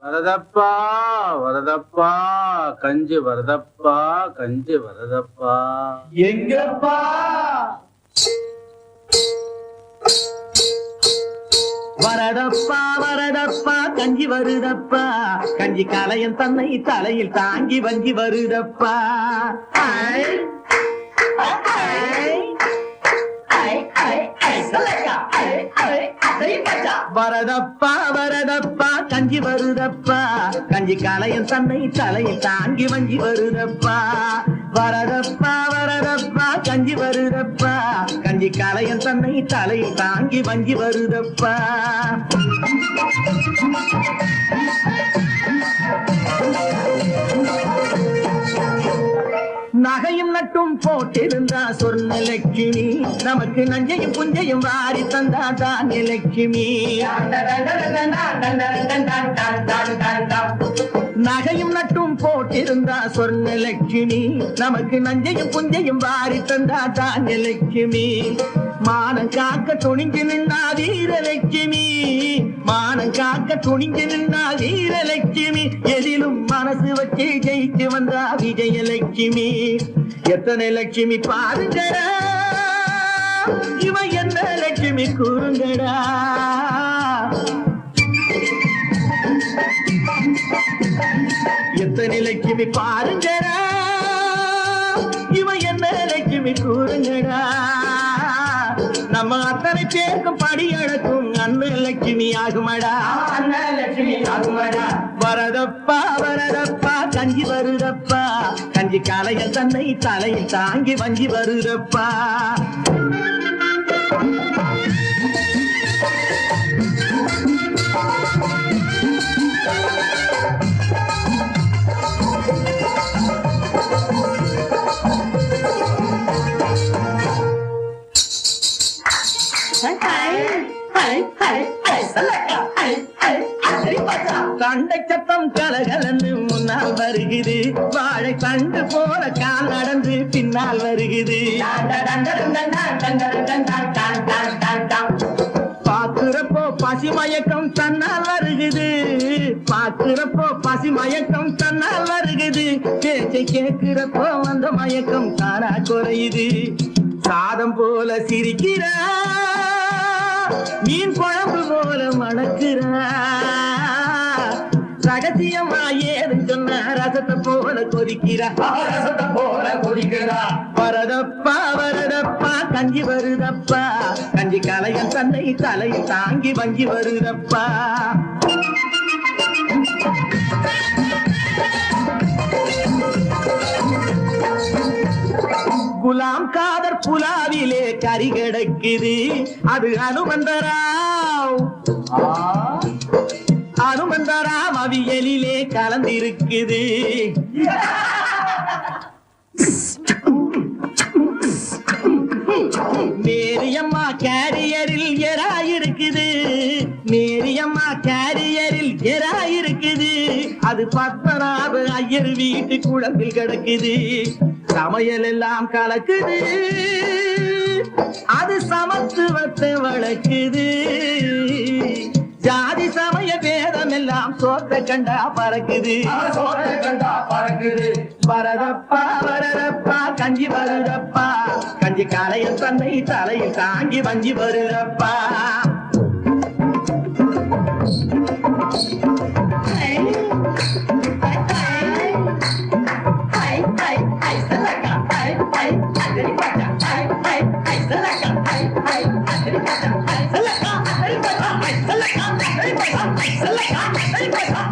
வரதப்பா வரதப்பா கஞ்சி வரதப்பா கஞ்சி வரதப்பா. எங்கப்பா வரதப்பா வரதப்பா கஞ்சி வருதப்பா, கஞ்சி கலையன் தன்னை தலையில் தாங்கி வஞ்சி வருதப்பா. வரதப்பா வரதப்பா கஞ்சி வருதப்பா, கஞ்சி கலையன் தன்னை தலையில் தாங்கி வஞ்சி வருதப்பா. வரதப்பா வரதப்பா கஞ்சி வருதப்பா, கஞ்சி கலையன் தன்னை தலையில் தாங்கி வஞ்சி வருதப்பா. நகையும் நட்டும் போட்டிருந்தா சொர்ணலட்சுமி, நமக்கு நஞ்சையும் புஞ்சையும் வாரி தந்தா தானியலட்சுமி. நகையும் நட்டும் போட்டிருந்தா சொர்ணலட்சுமி, நமக்கு நஞ்சையும் புஞ்சையும் வாரி தந்தா தானியலட்சுமி. மானம் காக்க துணிஞ்சு நின்னா வீரலட்சுமி, மானம் காக்க துணிஞ்சு நின்னா வீரலட்சுமி. எதிலும் மனசு வச்சு ஜெயிச்சு வந்தா விஜயலட்சுமி. எத்தனை லட்சுமி பாருங்கடா, இவ என்ன லட்சுமி கூறுங்கடா. எத்தனை லட்சுமி பாருங்கடா, இவ என்ன லட்சுமி கூறுங்கடா. நம்ம அத்தனை பேருக்கும் படி அழக்கும் அண்ணன் லட்சுமி ஆகுமடா, அண்ணன் லட்சுமி ஆகுமடா. வரதப்பா வரதப்பா கஞ்சி வருதப்பா, கஞ்சி காலைய தன்னை தலையில் தாங்கி வஞ்சி வருதப்பா. தண்டை சத்தம் கலகலன்னு முன்னால் வருகுது, வாழை தண்டு போல கால் நடந்து பின்னால் வருகுது. பாக்குறப்போ பசி மயக்கம் தன்னால் வருகுது, பாக்குறப்போ பசி மயக்கம் தன்னால் வருகுது. பேச்சை கேட்கிறப்போ அந்த மயக்கம் தானா குறையுது. சாதம் போல சிரிக்கிறா, மீன் குழம்பு போல மணக்கிறா. ரகசியமா ஏதுன்னு சொன்ன ரசத்தை போல கொதிக்கிறா, ரசத்தை போல கொதிக்கிறா. வரதப்பா வரதப்பா கஞ்சி வருதப்பா, கஞ்சி கலையன் தன்னை தலையில் தாங்கி வஞ்சி வருதப்பா. குலாம் காதர் புலாவிலே கறி கிடக்குது, அது அனுமந்தராவ். அனுமந்தராம் அவியலிலே கலந்திருக்குது. மேரியம்மா கேரியரில் எராயிருக்குது, மேரியம்மா கேரியரில் எராயிருக்குது. அது பத்மநாப ஐயர் வீட்டு குழம்பில் கிடக்குது. சமையல் எல்லாம் கலக்குது, அது சமத்துவத்தை வளர்க்குது. ஜாதி சமய பேதம் எல்லாம் சோத்த கண்டா பறக்குது, வரதப்பா வரதப்பா கஞ்சி வருதப்பா, கஞ்சி காலைய தன்னை தலையில் தாங்கி வஞ்சி வருதப்பா. Select